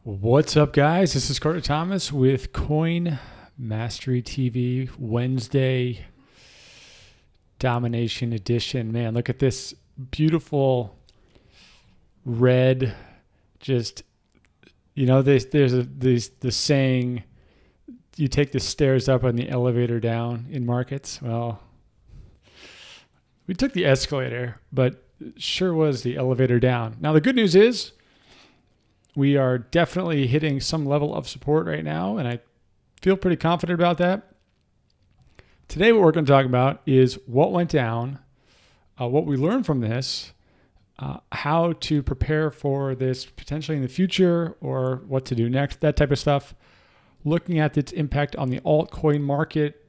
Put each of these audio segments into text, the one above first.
What's up, guys? This is Carter Thomas with Coin Mastery TV Wednesday Domination Edition. Man, look at this beautiful red. Just, there's the saying, you take the stairs up and the elevator down in markets. Well, we took the escalator, but it sure was the elevator down. Now, the good news is, we are definitely hitting some level of support right now, and I feel pretty confident about that. Today, what we're going to talk about is what went down, what we learned from this, how to prepare for this potentially in the future, or what to do next, that type of stuff. Looking at its impact on the altcoin market,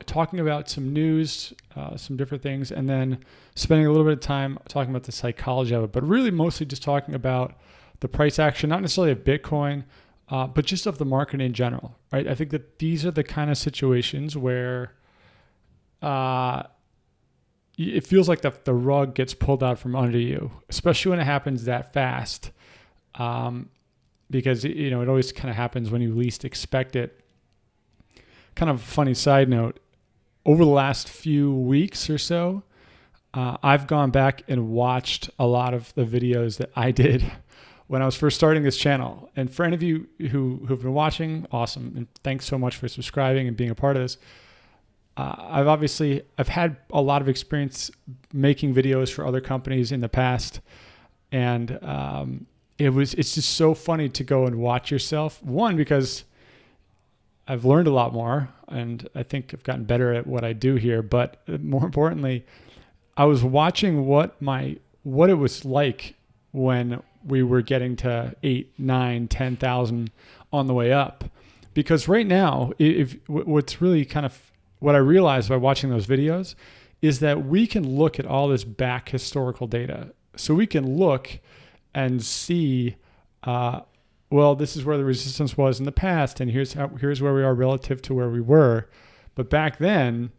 talking about some news, some different things, and then spending a little bit of time talking about the psychology of it, but really mostly just talking about the price action, not necessarily of Bitcoin, but just of the market in general, right? I think that these are the kind of situations where it feels like the rug gets pulled out from under you, especially when it happens that fast, because it always kind of happens when you least expect it. Kind of a funny side note, over the last few weeks or so, I've gone back and watched a lot of the videos that I did when I was first starting this channel. And for any of you who've been watching, awesome. And thanks so much for subscribing and being a part of this. I've had a lot of experience making videos for other companies in the past. And it's just so funny to go and watch yourself. One, because I've learned a lot more and I think I've gotten better at what I do here. But more importantly, I was watching what it was like when we were getting to 8, 9, 10,000 on the way up. Because right now, what's really kind of what I realized by watching those videos is that we can look at all this back historical data. So we can look and see, this is where the resistance was in the past, and here's where we are relative to where we were. But back then,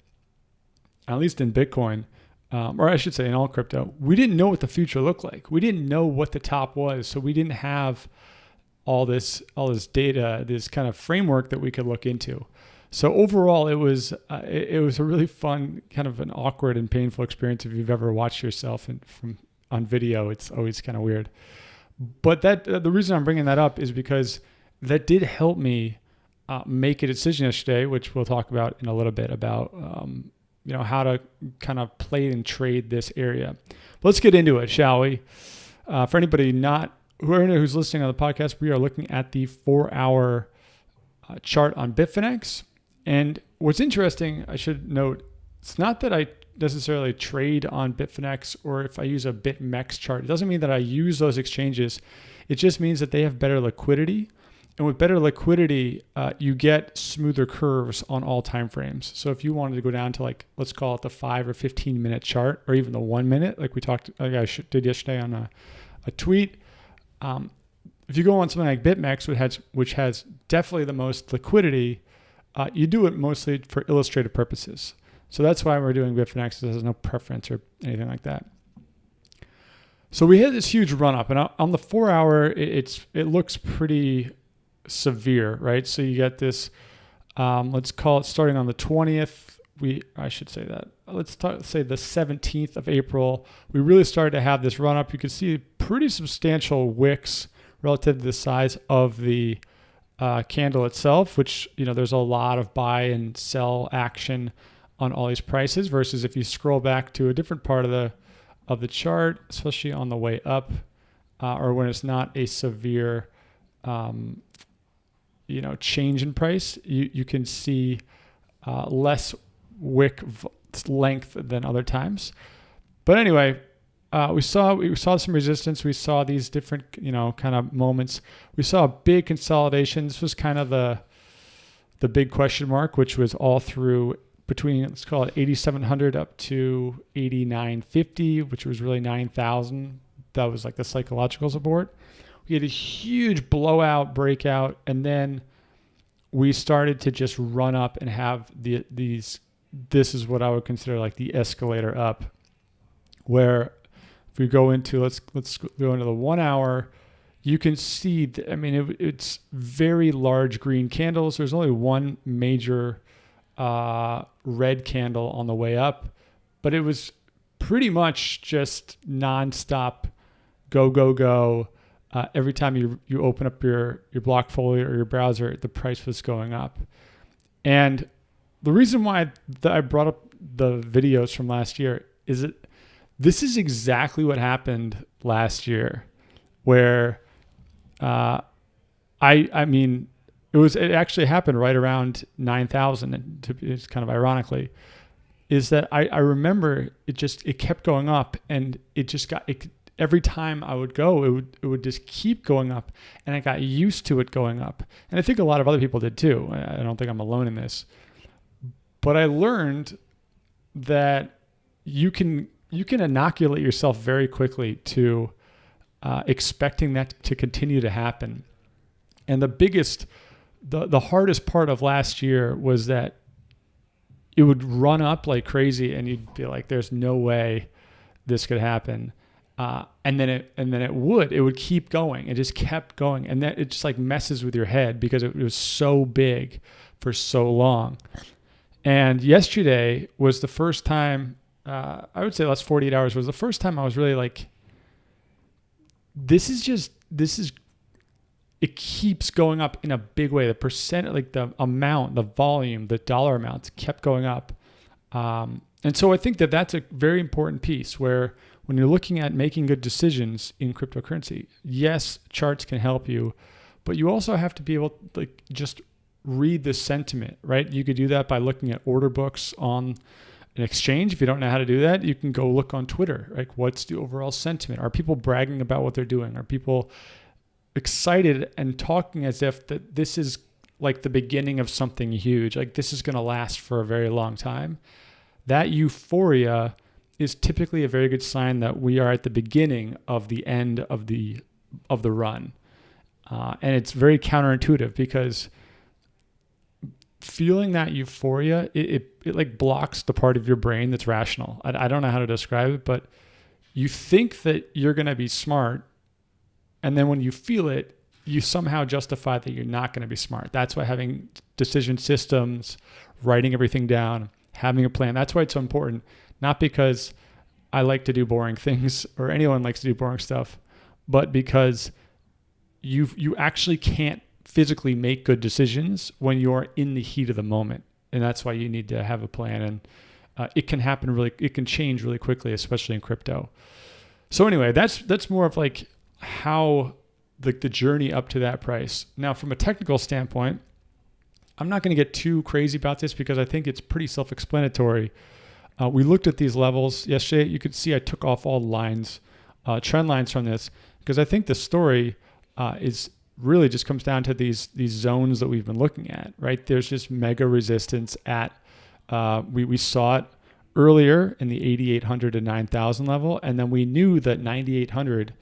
at least in Bitcoin, or I should say in all crypto, we didn't know what the future looked like. We didn't know what the top was. So we didn't have all this data, this kind of framework that we could look into. So overall, it was a really fun, kind of an awkward and painful experience. If you've ever watched yourself on video, it's always kind of weird. But the reason I'm bringing that up is because that did help me make a decision yesterday, which we'll talk about in a little bit about how to kind of play and trade this area. But let's get into it, shall we? For anybody who's listening on the podcast, we are looking at the 4-hour chart on Bitfinex. And what's interesting, I should note, it's not that I necessarily trade on Bitfinex or if I use a BitMEX chart. It doesn't mean that I use those exchanges. It just means that they have better liquidity. And with better liquidity, you get smoother curves on all time frames. So if you wanted to go down to let's call it the 5 or 15 minute chart, or even the 1 minute, like I did yesterday on a tweet. If you go on something like BitMEX, which has definitely the most liquidity, you do it mostly for illustrative purposes. So that's why we're doing Bitfinex. There's no preference or anything like that. So we had this huge run up, and on the 4-hour, it looks pretty severe, right? So you get this, let's call it starting on the 20th. Let's say the 17th of April, we really started to have this run up. You can see pretty substantial wicks relative to the size of the candle itself, which, there's a lot of buy and sell action on all these prices versus if you scroll back to a different part of the chart, especially on the way up, or when it's not a severe change in price, you can see less wick length than other times. But anyway, we saw some resistance. We saw these different, kind of moments. We saw a big consolidation. This was kind of the big question mark, which was all through between, let's call it 8,700 up to 8,950, which was really 9,000. That was like the psychological support. We had a huge blowout breakout, and then we started to just run up and have this is what I would consider like the escalator up, where if we go into, let's go into the 1 hour, you can see, it's very large green candles. There's only one major red candle on the way up, but it was pretty much just nonstop go, go, go. Every time you open up your Blockfolio or your browser, the price was going up. And the reason why I brought up the videos from last year is that this is exactly what happened last year, where it actually happened right around 9,000. It's kind of ironically, is that I remember it kept going up, and every time I would go, it would just keep going up, and I got used to it going up. And I think a lot of other people did too. I don't think I'm alone in this. But I learned that you can inoculate yourself very quickly to expecting that to continue to happen. And the hardest part of last year was that it would run up like crazy, and you'd be like, "There's no way this could happen." And then it would keep going. It just kept going, and that it just like messes with your head because it was so big for so long. And yesterday was the first time, I would say the last 48 hours was the first time I was really like, it keeps going up in a big way. The percent, like the amount, the volume, the dollar amounts kept going up. And so I think that that's a very important piece where when you're looking at making good decisions in cryptocurrency, yes, charts can help you, but you also have to be able to like just read the sentiment, right? You could do that by looking at order books on an exchange. If you don't know how to do that, you can go look on Twitter. Like, what's the overall sentiment? Are people bragging about what they're doing? Are people excited and talking as if that this is like the beginning of something huge? Like this is going to last for a very long time. That euphoria is typically a very good sign that we are at the beginning of the end of the run. And it's very counterintuitive because feeling that euphoria, it like blocks the part of your brain that's rational. I don't know how to describe it, but you think that you're going to be smart. And then when you feel it, you somehow justify that you're not going to be smart. That's why having decision systems, writing everything down, having a plan, that's why it's so important. Not because I like to do boring things or anyone likes to do boring stuff, but because you actually can't physically make good decisions when you're in the heat of the moment. And that's why you need to have a plan. And it can change really quickly, especially in crypto. So anyway, that's more of like how the journey up to that price. Now, from a technical standpoint, I'm not going to get too crazy about this because I think it's pretty self-explanatory. We looked at these levels yesterday. You could see I took off all lines, trend lines from this, because I think the story is really just comes down to these zones that we've been looking at, right? There's just mega resistance at, we saw it earlier in the 8,800 to 9,000 level. And then we knew that 9,800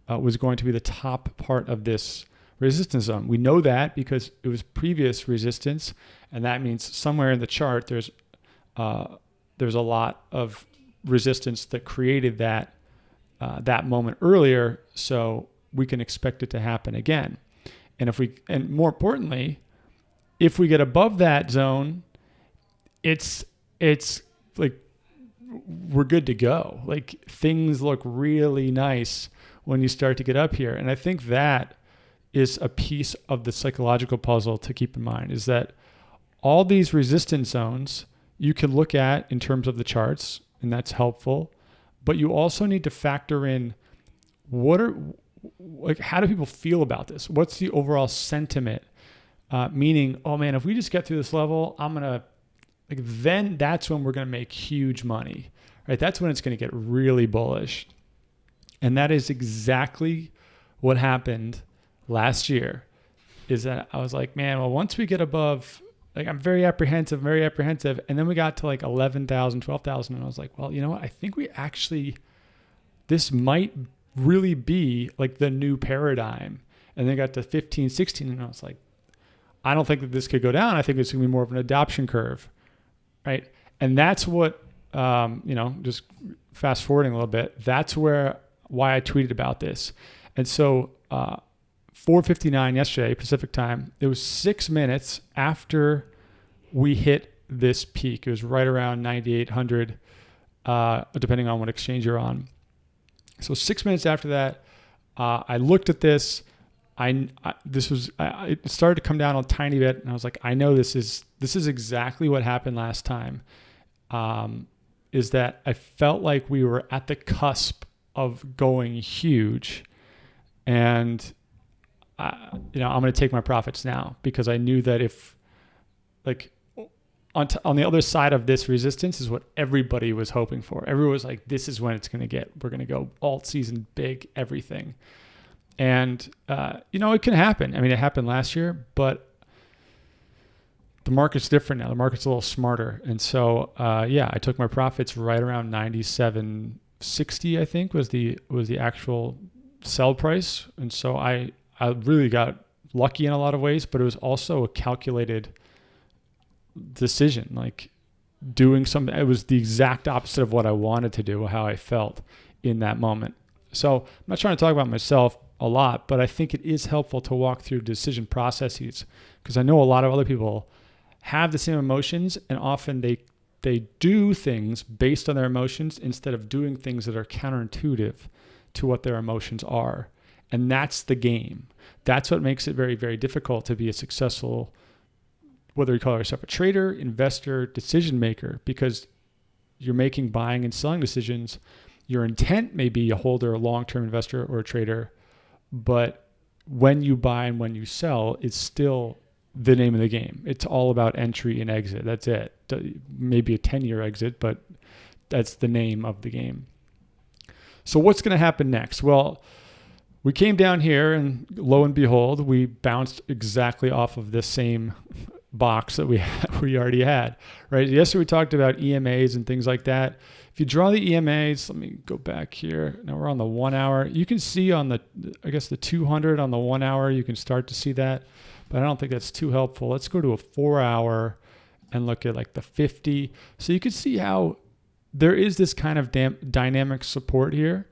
was going to be the top part of this resistance zone. We know that because it was previous resistance. And that means somewhere in the chart, there's a lot of resistance that created that moment earlier. So we can expect it to happen again. And more importantly, if we get above that zone, it's like we're good to go. Like things look really nice when you start to get up here. And I think that is a piece of the psychological puzzle to keep in mind, is that all these resistance zones you can look at in terms of the charts, and that's helpful. But you also need to factor in how do people feel about this? What's the overall sentiment? Meaning, oh man, if we just get through this level, then that's when we're going to make huge money, right? That's when it's going to get really bullish. And that is exactly what happened last year, is that I was like, man, well, once we get above, like I'm very apprehensive. And then we got to like 11,000, 12,000. And I was like, well, you know what? I think this might really be like the new paradigm. And then got to 15, 16. And I was like, I don't think that this could go down. I think it's going to be more of an adoption curve, right? And that's what, just fast forwarding a little bit, that's why I tweeted about this. And so 4:59 yesterday, Pacific time. It was 6 minutes after we hit this peak. It was right around 9,800, depending on what exchange you're on. So 6 minutes after that, I looked at this. It started to come down a tiny bit, and I was like, I know this is exactly what happened last time. Is that I felt like we were at the cusp of going huge, and I'm going to take my profits now, because I knew that if on the other side of this resistance is what everybody was hoping for. Everyone was like, this is when it's going to get, we're going to go alt season, big, everything. And, it can happen. I mean, it happened last year, but the market's different now. The market's a little smarter. And so, I took my profits right around 97.60, I think was the actual sell price. And so I really got lucky in a lot of ways, but it was also a calculated decision, like doing something. It was the exact opposite of what I wanted to do, how I felt in that moment. So I'm not trying to talk about myself a lot, but I think it is helpful to walk through decision processes, because I know a lot of other people have the same emotions, and often they do things based on their emotions instead of doing things that are counterintuitive to what their emotions are. And that's the game. That's what makes it very, very difficult to be a successful, whether you call yourself a trader, investor, decision maker, because you're making buying and selling decisions. Your intent may be a holder, a long-term investor, or a trader, but when you buy and when you sell, it's still the name of the game. It's all about entry and exit. That's it. Maybe a 10-year exit, but that's the name of the game. So what's going to happen next? Well, we came down here, and lo and behold, we bounced exactly off of this same box that we already had, right? Yesterday we talked about EMAs and things like that. If you draw the EMAs, let me go back here. Now we're on the 1 hour. You can see on the 200 on the 1 hour, you can start to see that, but I don't think that's too helpful. Let's go to a 4 hour and look at like the 50. So you can see how there is this kind of dynamic support here.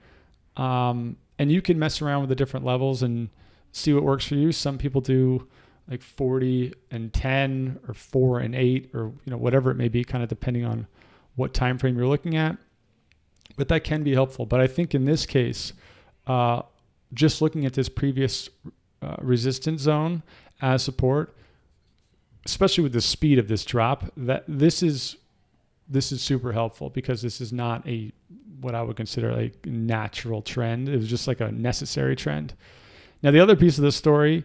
And you can mess around with the different levels and see what works for you. Some people do like 40 and 10 or 4 and 8 or whatever it may be, kind of depending on what time frame you're looking at. But that can be helpful. But I think in this case, just looking at this previous resistance zone as support, especially with the speed of this drop, that this is super helpful, because this is not what I would consider a natural trend. It was just like a necessary trend. Now, the other piece of the story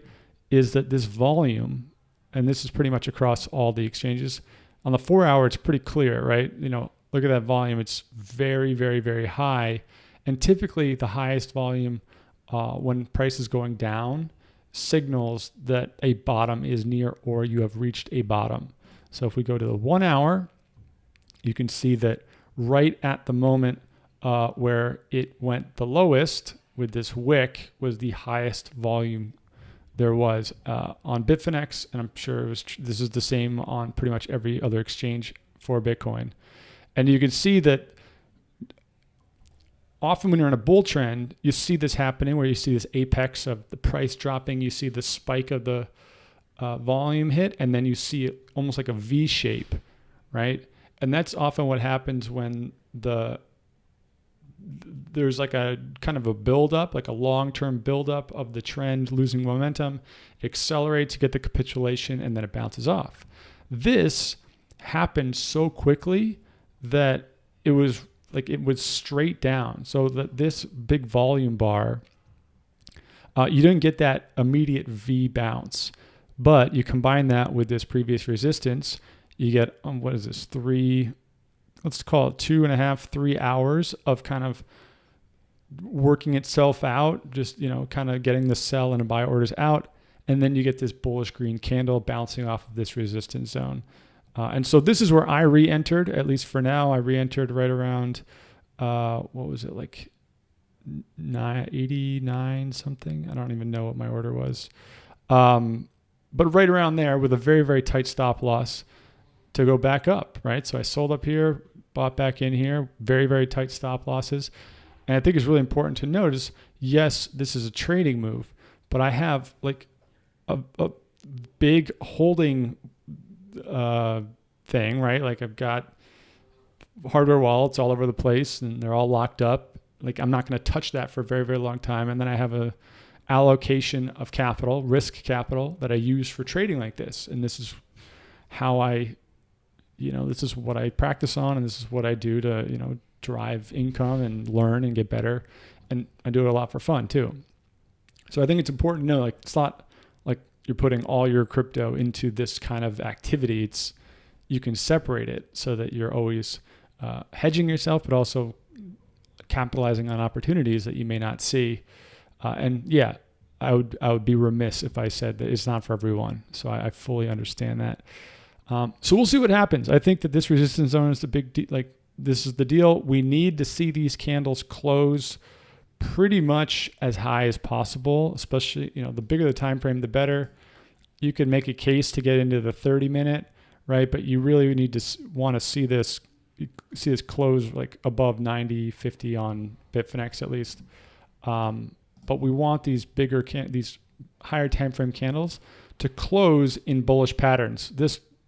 is that this volume, and this is pretty much across all the exchanges, on the 4 hour, it's pretty clear, right? Look at that volume. It's very, very, very high. And typically the highest volume when price is going down signals that a bottom is near, or you have reached a bottom. So if we go to the 1 hour, you can see that right at the moment where it went the lowest with this wick was the highest volume there was on Bitfinex, and I'm sure this is the same on pretty much every other exchange for Bitcoin. And you can see that often when you're in a bull trend, you see this happening, where you see this apex of the price dropping, you see the spike of the volume hit, and then you see it almost like a V shape, right? And that's often what happens when there's like a kind of a buildup, like a long-term buildup of the trend losing momentum, accelerates to get the capitulation, and then it bounces off. This happened so quickly that it was straight down. So that this big volume bar, you didn't get that immediate V bounce, but you combine that with this previous resistance, you get, what is this, let's call it 2.5, 3 hours of kind of working itself out, just, kind of getting the sell and buy orders out. And then you get this bullish green candle bouncing off of this resistance zone. And so this is where I re-entered, at least for now. I re-entered right around, what was it, like 89 something? I don't even know what my order was. But right around there with a very, very tight stop loss to go back up, right? So I sold up here, bought back in here, very, very tight stop losses. And I think it's really important to notice, yes, this is a trading move, but I have like a big holding thing, right? Like I've got hardware wallets all over the place and they're all locked up. Like I'm not going to touch that for a very, very long time. And then I have a allocation of capital, risk capital, that I use for trading like this. And this is how this is what I practice on, and this is what I do to, drive income and learn and get better. And I do it a lot for fun too. So I think it's important to know, like, it's not like you're putting all your crypto into this kind of activity. You can separate it so that you're always hedging yourself, but also capitalizing on opportunities that you may not see. And yeah, I would be remiss if I said that it's not for everyone. So I fully understand that. So we'll see what happens. I think that this resistance zone is the big this is the deal. We need to see these candles close pretty much as high as possible, especially, the bigger the time frame, the better. You can make a case to get into the 30-minute, right? But you really need to want to see this close like above 90.50 on Bitfinex at least. But we want these bigger these higher time frame candles to close in bullish patterns.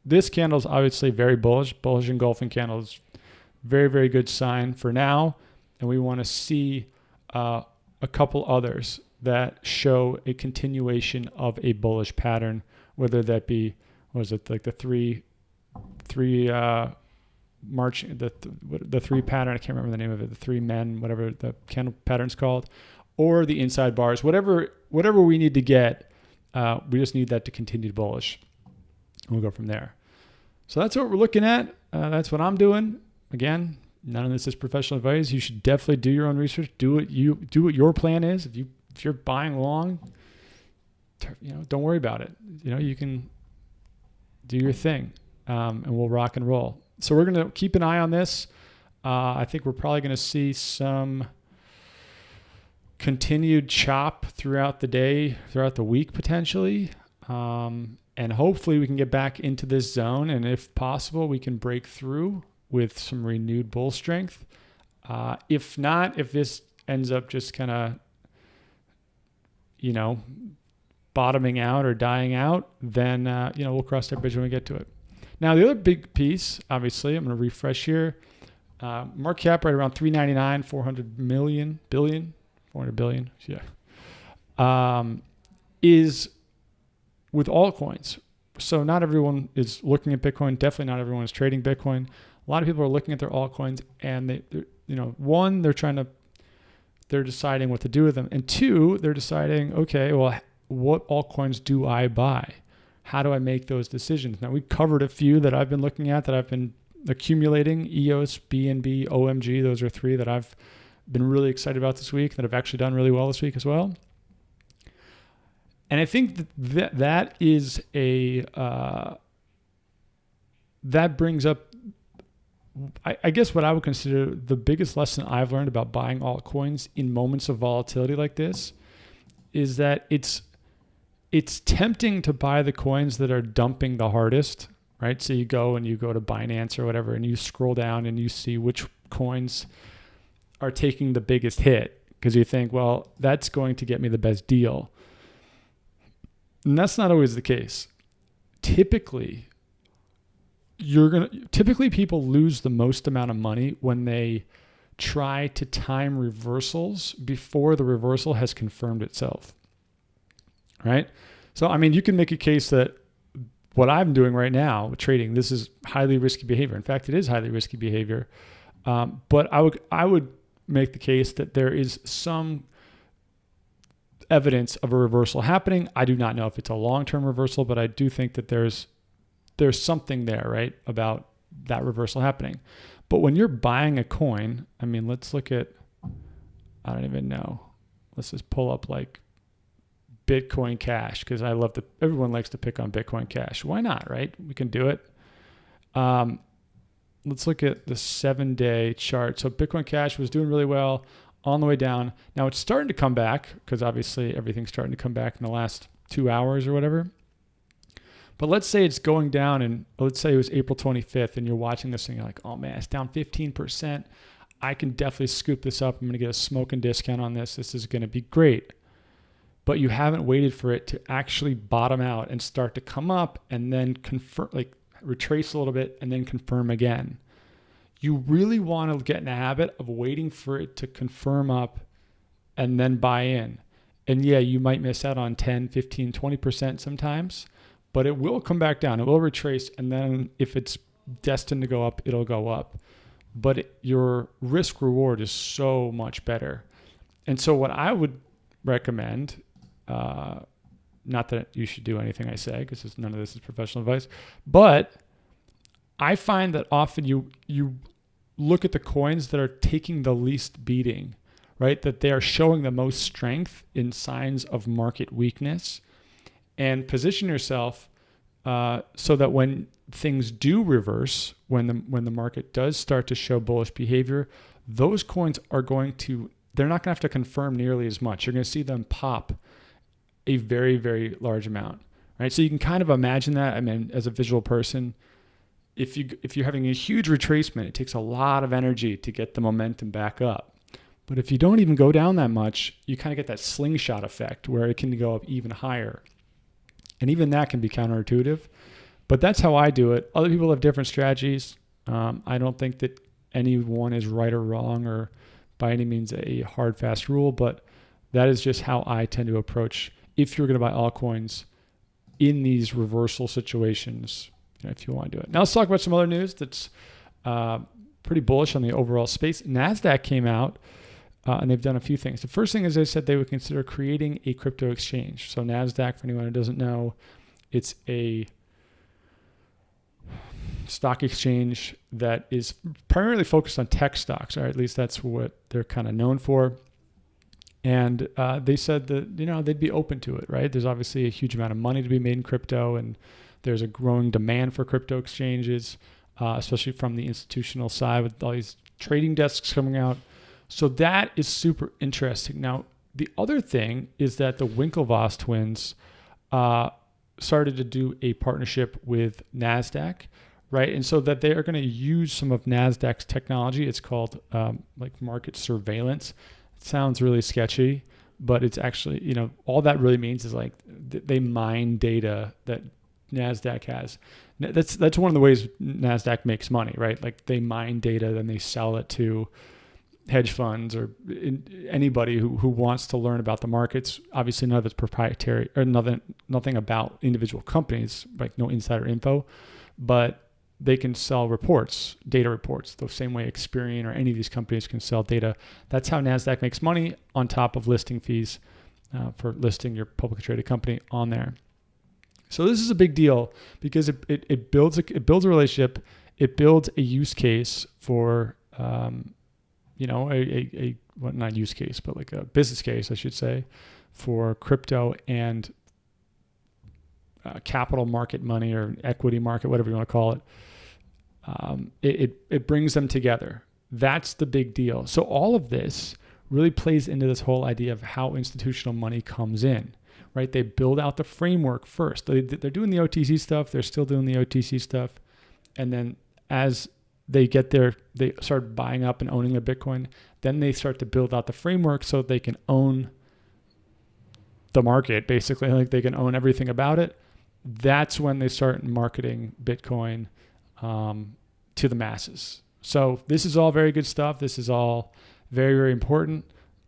This candle is obviously very bullish engulfing candles. Very, very good sign for now. And we want to see a couple others that show a continuation of a bullish pattern, whether that be, like the three marching, the three pattern, I can't remember the name of it, the three men, whatever the candle pattern's called, or the inside bars, whatever we need to get, we just need that to continue bullish. We'll go from there. So that's what we're looking at. That's what I'm doing. Again, none of this is professional advice. You should definitely do your own research. Do what your plan is. If you're buying long, don't worry about it. You can do your thing, and we'll rock and roll. So we're going to keep an eye on this. I think we're probably going to see some continued chop throughout the day, throughout the week potentially. And hopefully we can get back into this zone. And if possible, we can break through with some renewed bull strength. If not, if this ends up just kind of, bottoming out or dying out, then, we'll cross that bridge when we get to it. Now, the other big piece, obviously, I'm going to refresh here. Market cap right around 399, 400 billion. Yeah. Is with altcoins. So not everyone is looking at Bitcoin. Definitely not everyone is trading Bitcoin. A lot of people are looking at their altcoins and one, they're deciding what to do with them. And two, they're deciding, okay, well, what altcoins do I buy? How do I make those decisions? Now, we covered a few that I've been looking at, that I've been accumulating: EOS, BNB, OMG. Those are three that I've been really excited about this week, that have actually done really well this week as well. And I think that is that brings up, I guess, what I would consider the biggest lesson I've learned about buying altcoins in moments of volatility like this, is that it's tempting to buy the coins that are dumping the hardest, right? So you go to Binance or whatever, and you scroll down and you see which coins are taking the biggest hit, because you think, well, that's going to get me the best deal. And that's not always the case. Typically people lose the most amount of money when they try to time reversals before the reversal has confirmed itself. Right? So, you can make a case that what I'm doing right now with trading, this is highly risky behavior. In fact, it is highly risky behavior. But I would make the case that there is some evidence of a reversal happening. I do not know if it's a long-term reversal, but I do think that there's something there, right, about that reversal happening. But when you're buying a coin, let's look at, I don't even know. Let's just pull up like Bitcoin Cash, because everyone likes to pick on Bitcoin Cash. Why not, right? We can do it. Let's look at the 7-day chart. So Bitcoin Cash was doing really well on the way down. Now it's starting to come back, because obviously everything's starting to come back in the last 2 hours or whatever. But let's say it's going down, and let's say it was April 25th, and you're watching this and you're like, oh man, it's down 15%. I can definitely scoop this up. I'm going to get a smoking discount on this. This is going to be great. but you haven't waited for it to actually bottom out and start to come up and then confirm, like retrace a little bit and then confirm again. You really want to get in the habit of waiting for it to confirm up and then buy in. And yeah, you might miss out on 10, 15, 20% sometimes, but it will come back down. It will retrace. And then if it's destined to go up, it'll go up. But your risk reward is so much better. And so what I would recommend, not that you should do anything I say, because none of this is professional advice, but I find that often you look at the coins that are taking the least beating, right? That they are showing the most strength in signs of market weakness, and position yourself so that when things do reverse, when the market does start to show bullish behavior, those coins are they're not going to have to confirm nearly as much. You're going to see them pop a very, very large amount, right? So you can kind of imagine that. I mean, as a visual person, if you're having a huge retracement, it takes a lot of energy to get the momentum back up. But if you don't even go down that much, you kind of get that slingshot effect where it can go up even higher. And even that can be counterintuitive. But that's how I do it. Other people have different strategies. I don't think that any one is right or wrong or by any means a hard, fast rule, but that is just how I tend to approach if you're going to buy altcoins in these reversal situations, if you want to do it. Now let's talk about some other news that's pretty bullish on the overall space. NASDAQ came out and they've done a few things. The first thing is they said they would consider creating a crypto exchange. So NASDAQ, for anyone who doesn't know, it's a stock exchange that is primarily focused on tech stocks, or at least that's what they're kind of known for. And they said that, they'd be open to it, right? There's obviously a huge amount of money to be made in crypto, and there's a growing demand for crypto exchanges, especially from the institutional side with all these trading desks coming out. So that is super interesting. Now, the other thing is that the Winklevoss twins started to do a partnership with NASDAQ, right? And so that they are going to use some of NASDAQ's technology. It's called market surveillance. It sounds really sketchy, but it's actually, all that really means is they mine data that NASDAQ has. That's one of the ways NASDAQ makes money, right? Like they mine data, then they sell it to hedge funds or anybody who wants to learn about the markets. Obviously, none of it's proprietary or nothing about individual companies, like no insider info, but they can sell reports, data reports, the same way Experian or any of these companies can sell data. That's how NASDAQ makes money, on top of listing fees for listing your publicly traded company on there. So this is a big deal because it builds a relationship. It builds a use case for not use case, but like a business case, I should say, for crypto and capital market money or equity market, whatever you want to call it. It brings them together. That's the big deal. So all of this really plays into this whole idea of how institutional money comes in, right? They build out the framework first. They're doing the OTC stuff. They're still doing the OTC stuff. And then as they get there, they start buying up and owning their Bitcoin. Then they start to build out the framework so they can own the market, basically. Like they can own everything about it. That's when they start marketing Bitcoin to the masses. So this is all very good stuff. This is all very, very important.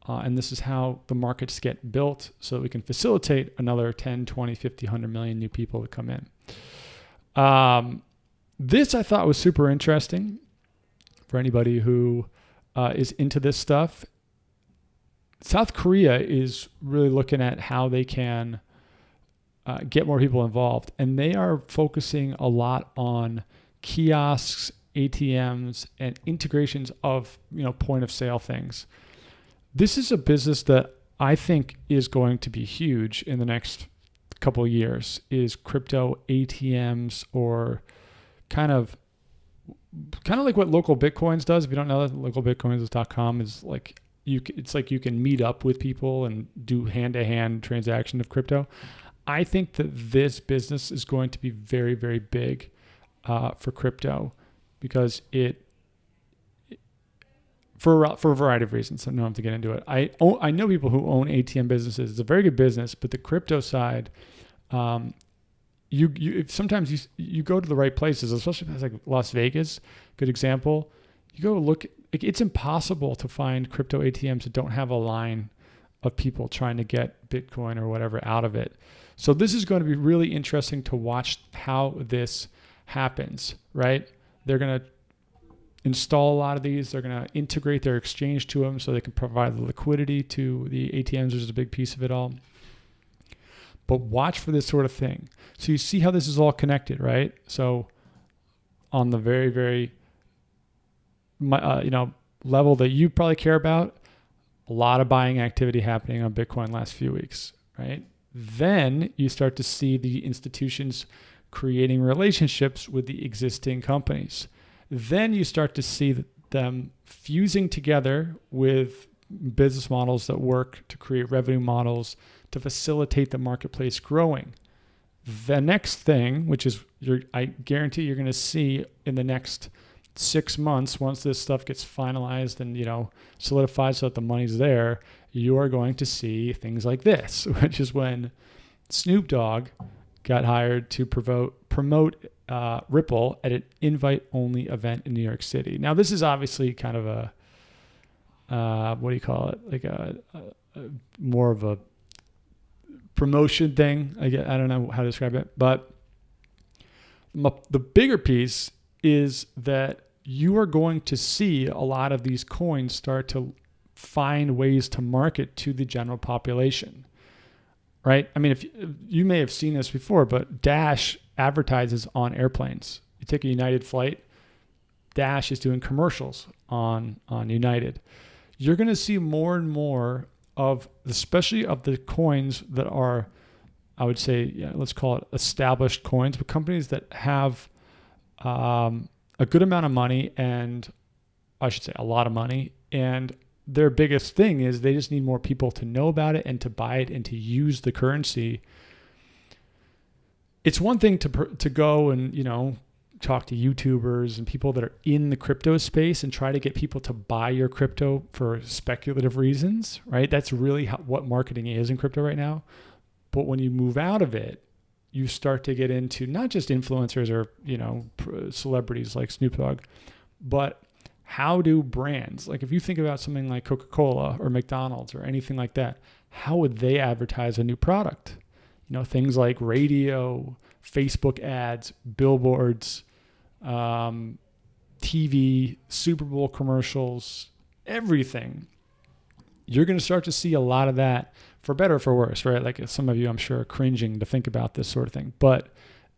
And this is how the markets get built so that we can facilitate another 10, 20, 50, 100 million new people to come in. This I thought was super interesting for anybody who is into this stuff. South Korea is really looking at how they can get more people involved. And they are focusing a lot on kiosks, ATMs, and integrations of point of sale things. This is a business that I think is going to be huge in the next couple of years, is crypto ATMs, or kind of like what Local Bitcoins does. If you don't know that, localbitcoins.com is like it's like you can meet up with people and do hand-to-hand transaction of crypto. I think that this business is going to be very, very big for crypto because for a variety of reasons. I don't have to get into it. I know people who own ATM businesses. It's a very good business, but the crypto side, sometimes you go to the right places, especially if it's like Las Vegas, good example. You go look, it's impossible to find crypto ATMs that don't have a line of people trying to get Bitcoin or whatever out of it. So this is going to be really interesting to watch how this happens, right? They're going to install a lot of these. They're going to integrate their exchange to them so they can provide the liquidity to the ATMs, which is a big piece of it all. But watch for this sort of thing. So you see how this is all connected, right? So on the very, very, level that you probably care about, a lot of buying activity happening on Bitcoin last few weeks, right? Then you start to see the institutions creating relationships with the existing companies. Then you start to see them fusing together with business models that work to create revenue models to facilitate the marketplace growing. The next thing, which is I guarantee you're going to see in the next 6 months, once this stuff gets finalized and solidified so that the money's there, you are going to see things like this, which is when Snoop Dogg got hired to promote Ripple at an invite-only event in New York City. Now, this is obviously kind of a what do you call it? Like a more of a promotion thing. I don't know how to describe it, but the bigger piece is that you are going to see a lot of these coins start to find ways to market to the general population, right? I mean, if you may have seen this before, but Dash advertises on airplanes. You take a United flight, Dash is doing commercials on United. You're going to see more and more of, especially of the coins that are, I would say, let's call it established coins, but companies that have a good amount of money, and I should say a lot of money, and their biggest thing is they just need more people to know about it and to buy it and to use the currency. It's one thing to go and talk to YouTubers and people that are in the crypto space and try to get people to buy your crypto for speculative reasons, right? That's really what marketing is in crypto right now. But when you move out of it, you start to get into not just influencers or celebrities like Snoop Dogg, but how do brands, like if you think about something like Coca-Cola or McDonald's or anything like that, how would they advertise a new product? Things like radio, Facebook ads, billboards, TV, Super Bowl commercials, everything. You're going to start to see a lot of that, for better or for worse, right? Like some of you, I'm sure, are cringing to think about this sort of thing, but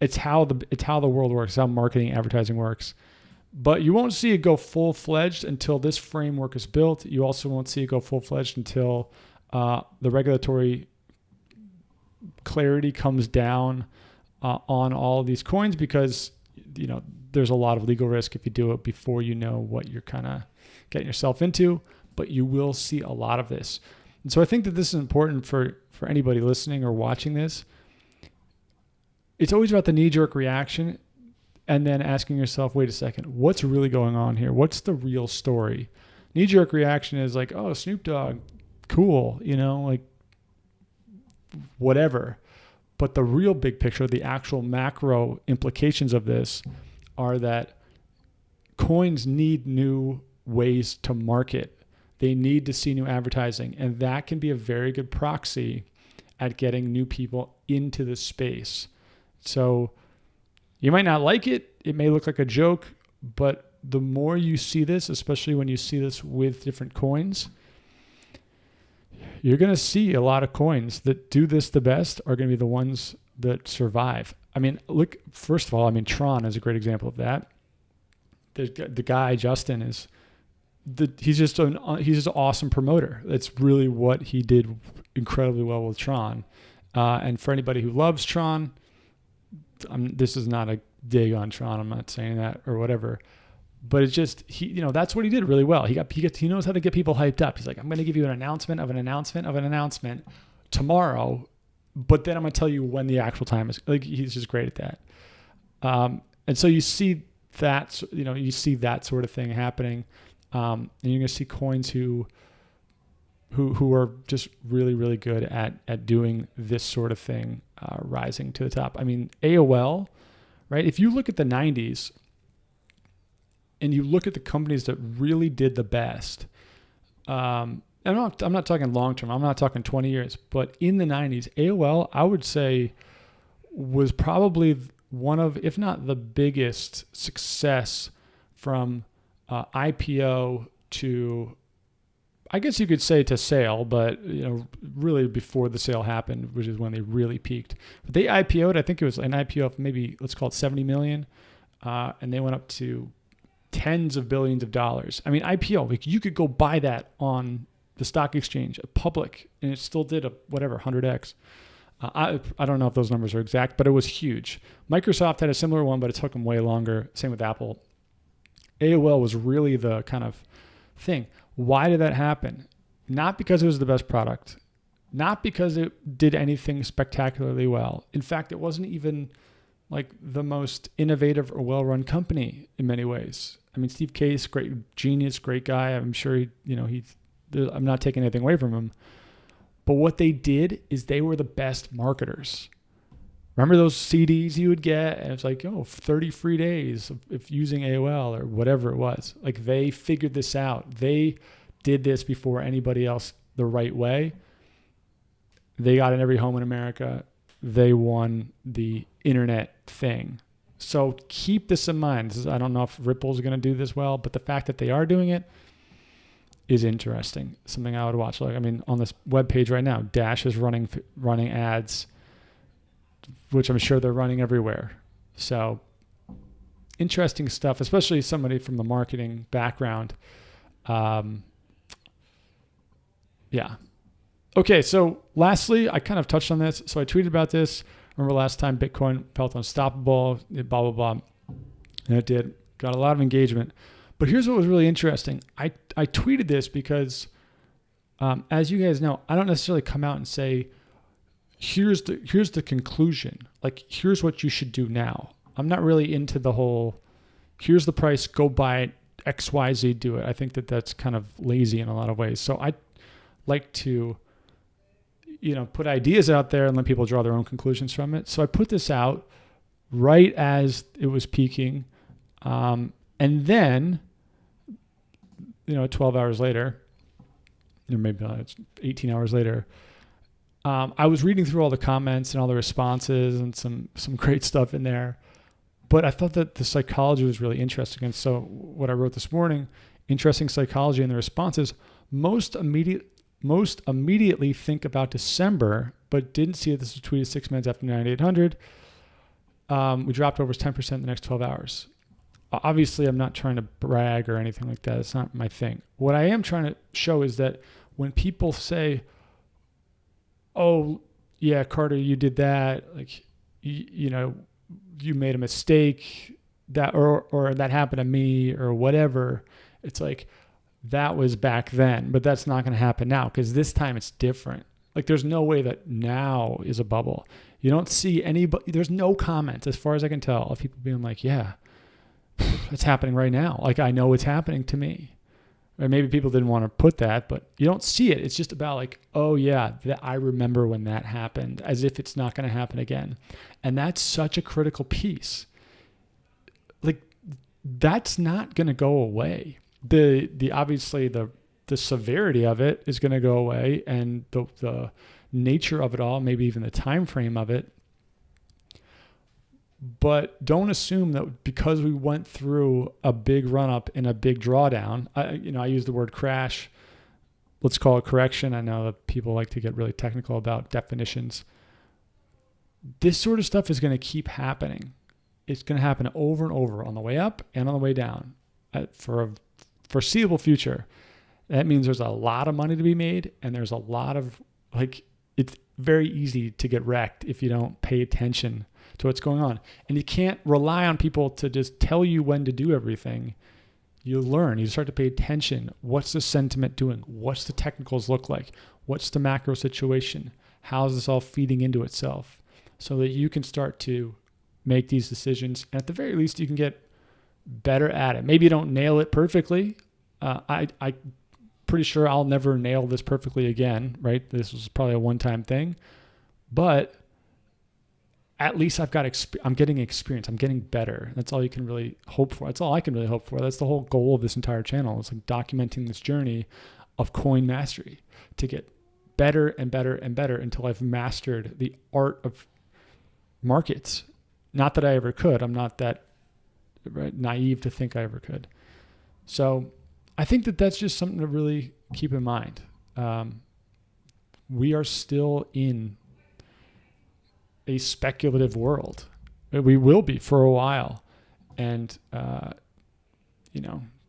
it's how the world works, how marketing, advertising works. But you won't see it go full-fledged until this framework is built. You also won't see it go full-fledged until the regulatory clarity comes down on all of these coins, because there's a lot of legal risk if you do it before you know what you're kind of getting yourself into. But you will see a lot of this. And so I think that this is important for anybody listening or watching this. It's always about the knee-jerk reaction and then asking yourself, wait a second, what's really going on here? What's the real story? Knee-jerk reaction is like, oh, Snoop Dogg, cool, like whatever. But the real big picture, the actual macro implications of this are that coins need new ways to market. They need to see new advertising, and that can be a very good proxy at getting new people into the space. So you might not like it. It may look like a joke, but the more you see this, especially when you see this with different coins, you're going to see a lot of coins that do this the best are going to be the ones that survive. I mean, look, first of all, Tron is a great example of that. The guy, Justin, he's just an awesome promoter. That's really what he did incredibly well with Tron. And for anybody who loves Tron, this is not a dig on Tron. I'm not saying that or whatever, but it's just, that's what he did really well. He knows how to get people hyped up. He's like, I'm going to give you an announcement of an announcement of an announcement tomorrow, but then I'm going to tell you when the actual time is. Like, he's just great at that. And so you see that, you see that sort of thing happening. And you're going to see coins who are just really, really good at doing this sort of thing, rising to the top. I mean, AOL, right? If you look at the 90s and you look at the companies that really did the best, I'm not talking long term. I'm not talking 20 years, but in the 90s, AOL, I would say, was probably one of, if not the biggest success from IPO to, I guess you could say, to sale, but really before the sale happened, which is when they really peaked. But they IPO'd, I think it was an IPO of maybe, let's call it 70 million, and they went up to tens of billions of dollars. I mean, IPO, like you could go buy that on the stock exchange, public, and it still did 100x. I don't know if those numbers are exact, but it was huge. Microsoft had a similar one, but it took them way longer. Same with Apple. AOL was really the kind of thing. Why did that happen? Not because it was the best product, not because it did anything spectacularly well. In fact, it wasn't even like the most innovative or well-run company in many ways. I mean, Steve Case, great genius, great guy. I'm sure I'm not taking anything away from him. But what they did is they were the best marketers. Remember those CDs you would get? And it's like, 30 free days of using AOL or whatever it was. Like they figured this out. They did this before anybody else the right way. They got in every home in America. They won the internet thing. So keep this in mind. I don't know if Ripple's going to do this well, but the fact that they are doing it is interesting. Something I would watch. Like, I mean, on this webpage right now, Dash is running ads, which I'm sure they're running everywhere. So interesting stuff, especially somebody from the marketing background. Yeah. Okay, so lastly, I kind of touched on this. So I tweeted about this. Remember last time Bitcoin felt unstoppable, blah, blah, blah. And it did. Got a lot of engagement. But here's what was really interesting. I tweeted this because, as you guys know, I don't necessarily come out and say, here's the conclusion. Like, here's what you should do now. I'm not really into the whole, here's the price, go buy it, X, Y, Z, do it. I think that's kind of lazy in a lot of ways. So I like to, put ideas out there and let people draw their own conclusions from it. So I put this out right as it was peaking. And then, 12 hours later, or maybe it's 18 hours later, I was reading through all the comments and all the responses and some great stuff in there. But I thought that the psychology was really interesting. And so what I wrote this morning, interesting psychology in the responses, most immediately think about December, but didn't see it. This was tweeted 6 minutes after 9,800. We dropped over 10% in the next 12 hours. Obviously, I'm not trying to brag or anything like that. It's not my thing. What I am trying to show is that when people say, oh, yeah, Carter, you did that, like, you made a mistake, that or that happened to me or whatever, it's like, that was back then, but that's not going to happen now because this time it's different. Like, there's no way that now is a bubble. You don't see anybody, there's no comments, as far as I can tell, of people being like, yeah, it's happening right now. Like, I know it's happening to me. Or maybe people didn't want to put that, but you don't see it. It's just about like, oh yeah, I remember when that happened, as if it's not going to happen again. And that's such a critical piece. Like, that's not going to go away. The obviously the severity of it is going to go away, and the nature of it all, maybe even the time frame of it. But don't assume that because we went through a big run up and a big drawdown, I use the word crash. Let's call it correction. I know that people like to get really technical about definitions. This sort of stuff is going to keep happening. It's going to happen over and over on the way up and on the way down for a foreseeable future. That means there's a lot of money to be made, and there's a lot of, it's very easy to get wrecked if you don't pay attention to what's going on. And you can't rely on people to just tell you when to do everything. You learn, you start to pay attention. What's the sentiment doing? What's the technicals look like? What's the macro situation? How's this all feeding into itself? So that you can start to make these decisions. And at the very least, you can get better at it. Maybe you don't nail it perfectly, I pretty sure I'll never nail this perfectly again, right? This was probably a one-time thing, but at least I'm getting experience. I'm getting better. That's all you can really hope for. That's all I can really hope for. That's the whole goal of this entire channel. It's like documenting this journey of coin mastery to get better and better and better until I've mastered the art of markets. Not that I ever could. I'm not that naive to think I ever could. So I think that that's just something to really keep in mind. We are still in a speculative world. We will be for a while. And,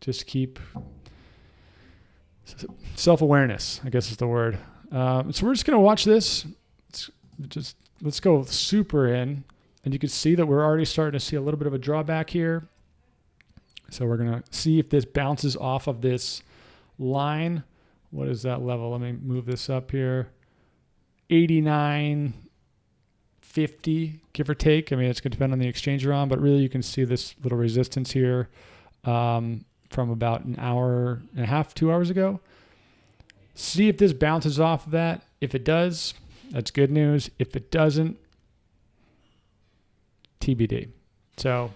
just keep self-awareness, I guess is the word. So we're just going to watch this. Let's go super in. And you can see that we're already starting to see a little bit of a drawback here. So we're going to see if this bounces off of this line. What is that level? Let me move this up here. 89.50, give or take. I mean, it's going to depend on the exchange you're on, but really you can see this little resistance here from about an hour and a half, 2 hours ago. See if this bounces off of that. If it does, that's good news. If it doesn't, TBD. So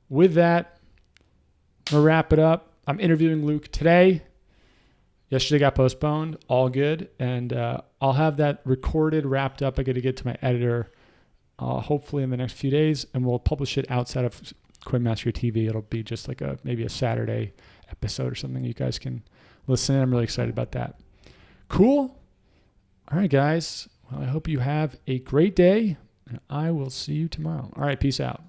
with that, I'm going to wrap it up. I'm interviewing Luke today. Yesterday got postponed. All good. And I'll have that recorded, wrapped up. I got to get to my editor hopefully in the next few days, and we'll publish it outside of Coin Mastery TV. It'll be just like maybe a Saturday episode or something. You guys can listen in. I'm really excited about that. Cool. All right, guys. Well, I hope you have a great day, and I will see you tomorrow. All right, peace out.